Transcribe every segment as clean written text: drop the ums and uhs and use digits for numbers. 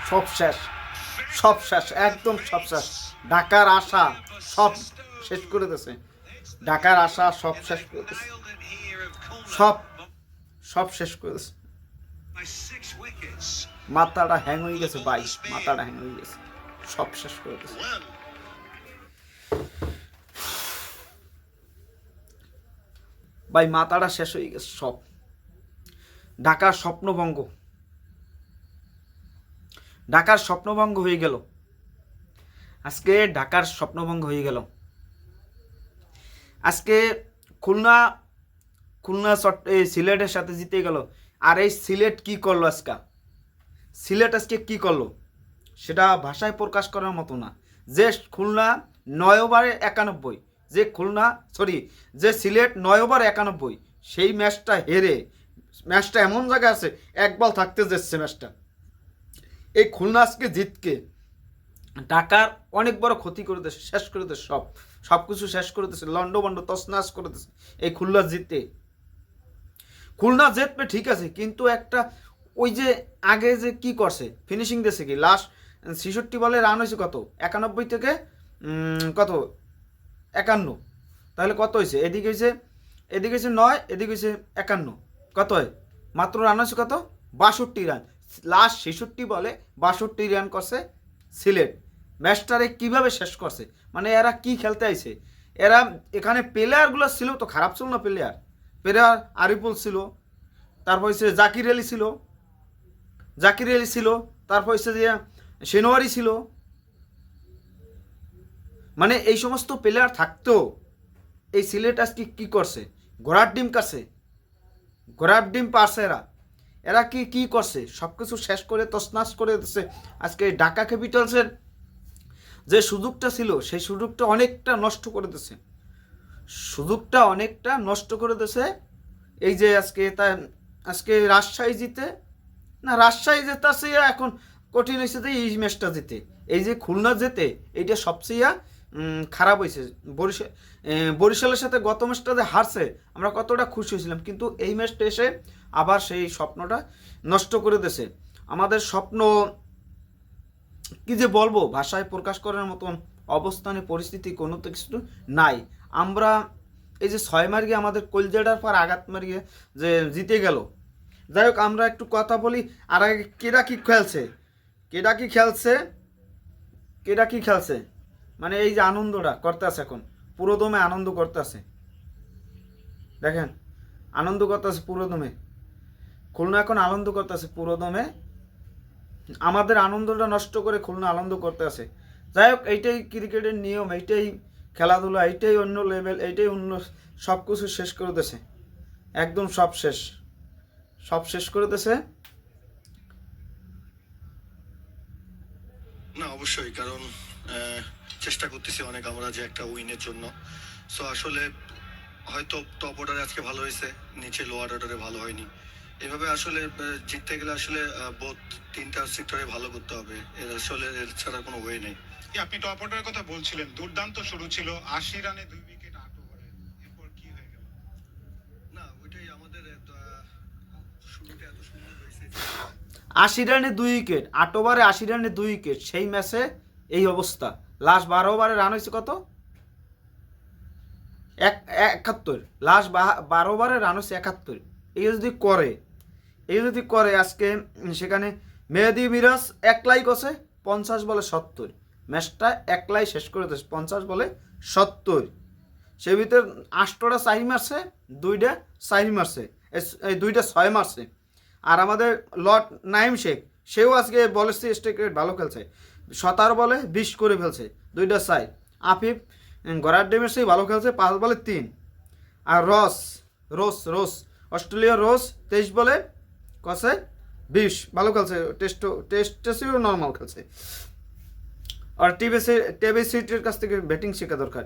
সব শেষ, সব শেষ, একদম সব শেষ। ঢাকার আশা সব শেষ করে দিয়েছে, ঢাকার আশা সব শেষ করে দিয়েছে, সব সব শেষ করে দিয়েছে। মাথাটা হ্যাং হয়ে গেছে ভাই, মাথাটা হ্যাং হয়ে গেছে, সব শেষ করে দিয়েছে ভাই, মাথাটা শেষ হয়ে গেছে সব। ঢাকার স্বপ্নভঙ্গ, ঢাকার স্বপ্নভঙ্গ হয়ে গেল আজকে, ঢাকার স্বপ্নভঙ্গ হয়ে গেল আজকে। খুলনা, খুলনা সিলেটের সাথে জিতে গেল। আর এই সিলেট কি করলো আজকে, সিলেট আজকে কি করলো সেটা ভাষায় প্রকাশ করার মতো না। যে খুলনা 9 ওভারে 91, যে খুলনা সরি যে সিলেট 9 ওভারে 91, সেই ম্যাচটা হেরে, ম্যাচটা এমন জায়গায় আছে 1 বল থাকতে যাচ্ছে ম্যাচটা, এই খুলনা আজকে জিতকে ঢাকার অনেক বড় ক্ষতি করে দিয়েছে, শেষ করে দিয়েছে, সব কিছু শেষ করে দিয়েছে, লন্ডভন্ড তছনছ করে দিয়েছে এই খুলনা জিতে। খুলনা জিতবে ঠিক আছে, কিন্তু একটা ওই যে আগে যে কি করছে, ফিনিশিং দিয়েছে কি, লাস্ট 66 বলে রান হয়েছে কত, 91 থেকে কত 51, তাহলে কত হয়েছে, এদিকে হয়েছে 9, এদিকে হয়েছে 51, কত হয়, মাত্র রান হয়েছে কত 62 রান। লাস্ট 66 বলে 62 রান করছে সিলেট। ম্যাচটারে কিভাবে শেষ করছে, মানে এরা কি খেলতে আইছে, এরা এখানে প্লেয়ারগুলো ছিল তো খারাপ ছিল না, প্লেয়ার আরিফুল ছিল, তারপর হচ্ছে জাকির আলী ছিল, তারপর হচ্ছে যে সেনোয়ারি ছিল, মানে এই সমস্ত প্লেয়ার থাকতেও এই সিলেট আজকে কি করছে, ঘোড়ার ডিম কাটছে, ঘোড়ার ডিম পারছে এরা কি করছে, সব কিছু শেষ করে তছনছ করে দিচ্ছে। আজকে ঢাকা ক্যাপিটালসের যে সুযোগটা ছিল সেই সুযোগটা অনেকটা নষ্ট করে দিচ্ছে, এই যে আজকে রাজশাহী জিতে না, রাজশাহী জেতাছে এখন কঠিন হয়েছে যে এই ম্যাচটা জিতে, এই যে খুলনা জেতে এইটা সবচেয়ে খারাপ হয়েছে। বরিশালের সাথে গত ম্যাচটা যে হারছে আমরা কতটা খুশি হয়েছিলাম, কিন্তু এই ম্যাচটা এসে আবার সেই স্বপ্নটা নষ্ট করে দিয়েছে। আমাদের স্বপ্ন কি যে বলবো, ভাষায় প্রকাশ করার মতন অবস্থানে পরিস্থিতি কোনো তো কিছু নাই। আমরা এই যে 6 মার্গে আমাদের কলজেডার পর আঘাত মারিয়ে যে জিতে গেল, যাই হোক আমরা একটু কথা বলি। আর আগে কেডা কি খেলছে, মানে এই যে আনন্দটা করতে আছে, এখন পুরোদমে আনন্দ করতে আছে, দেখেন আনন্দ করতে আছে পুরোদমে, খুলনা এখন আনন্দ করতে আছে পুরোদমে, আমাদের আনন্দটা নষ্ট করে খুলনা আনন্দ করতে আছে। যাই হোক এইটাই ক্রিকেটের নিয়ম, এইটাই খেলাধুলা, এইটাই অন্য লেভেল, এইটাই অন্য, সব কিছু শেষ করে দিয়েছে, একদম সব শেষ করে দিয়েছে। না অবশ্যই, কারণ চেষ্টা করতেছি অনেক আমরা যে একটা উইনের জন্য। সো আসলে হয়তো টপ অর্ডারে আজকে ভালো হয়েছে, নিচে লোয়ার অর্ডারে ভালো হয়নি। এভাবে আসলে জিততে গেলে আসলে বোথ তিনটা সেক্টরে ভালো করতে হবে, এর ছাড়া কোনো ওয়ে নেই। আপনি টপ অর্ডারের কথা বলছিলেন, দুর্দান্ত শুরু ছিল, 80 রানে 2 উইকেট 8 ওভারে, এরপর কি হয়ে গেল? না ওইটাই আমাদের শুরুটা এত সুন্দর হয়েছে, 80 রানে 2 উইকেট, 8 ওভারে 80 রানে 2 উইকেট, সেই ম্যাচে এই অবস্থা। লাস্ট 12 ওভারে রান হয়েছে কত, 71, লাস্ট 12 ওভারে রান হয়েছে 71। এই যদি করে আজকে সেখানে মেহেদি মিরাজ একলাই করছে 50 বলে 70, ম্যাচটা একলাই শেষ করে দিয়েছে 50 বলে 70। সে ভিতরে 8টা 4 মারছে, 2টা 4 মারছে, এই 2টা 6 মারছে। আর আমাদের লর্ড নাইম শেখ, সেও আজকে বলের স্ট্রাইক রেট ভালো খেলছে, 17 বলে 20 করে ফেলছে, 2টা 4। আফিফ গড়ার ডেমের সেই ভালো খেলছে, 5 বলে 3। আর রোস অস্ট্রেলিয়ার রোস 23 বলে কছে 20, ভালো খেলছে, টেস্টেও নর্মাল খেলছে। আর টেবিসিটির কাছ থেকে ব্যাটিং শেখা দরকার।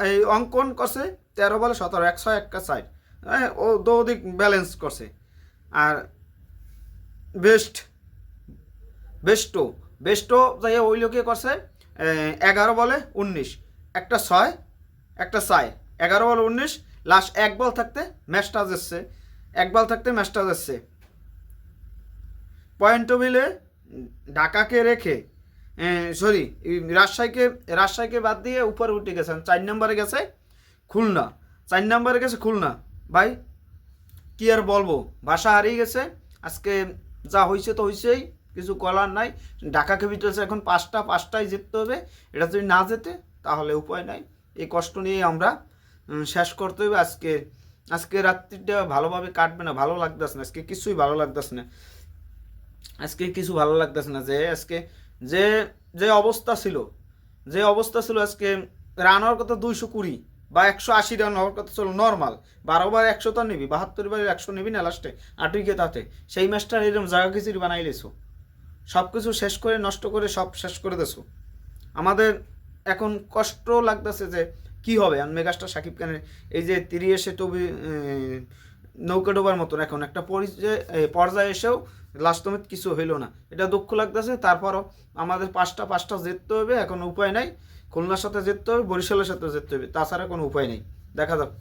এই অঙ্কন করছে 13 বলে 17, 101 ও দিক ব্যালেন্স করছে। আর বেস্টো যাই ওই লোকে করছে 11 বলে 19, একটা 6 একটা 4, 11 বলে 19, লাস্ট 1 বল থাকতে ম্যাচটা যাচ্ছে, 1 বল থাকতে ম্যাচটা যাচ্ছে। পয়েন্ট টেবিলে ঢাকাকে রেখে সরি রাজশাহীকে বাদ দিয়ে উপরে উঠে গেছেন। 4 নম্বরে গেছে খুলনা, 4 নম্বরে গেছে খুলনা। ভাই কি আর বলবো, ভাষা হারিয়ে গেছে। আজকে যা হয়েছে তো হয়েছেই, কিছু করার নাই। ঢাকাকে বিটেছে এখন 5টায় জিততে হবে। এটা যদি না জেতে তাহলে উপায় নাই। এই কষ্ট নিয়ে আমরা শেষ করতে হবে। আজকে রাত্রিটা ভালোভাবে কাটবে না, ভালো লাগতেছে না। আজকে কিছুই ভালো লাগতেছে না। আজকে কিছু ভালো লাগতেছে না। যে আজকে যে যে অবস্থা ছিল আজকে রান হওয়ার কথা 220 বা 180 রান হওয়ার কথা ছিল নর্মাল। 12 ওভার 100 তো নিবি, 72 ওভার 100 নিবি না লাস্টে 8 উইকেট হাতে। সেই ম্যাচটা এরকম জায়গা খিচুড়ি বানাই লেছো, সব কিছু শেষ করে নষ্ট করে সব শেষ করে দেছো। আমাদের এখন কষ্ট লাগতেছে যে কি হবে। আর মেগাস্টার শাকিব খানের এই যে 30 এসে টবি নৌকা ডোবার মতন এখন একটা পর্যায়ে এসেও লাস্ট মিনিট কিছু হইলো না, এটা দুঃখ লাগতেছে। তারপরও আমাদের 5টা জিততে হবে, এখন উপায় নাই। খুলনার সাথে জিততে হবে, বরিশালের সাথে জিততে হবে, তাছাড়া কোনো উপায় নেই। দেখা যাক।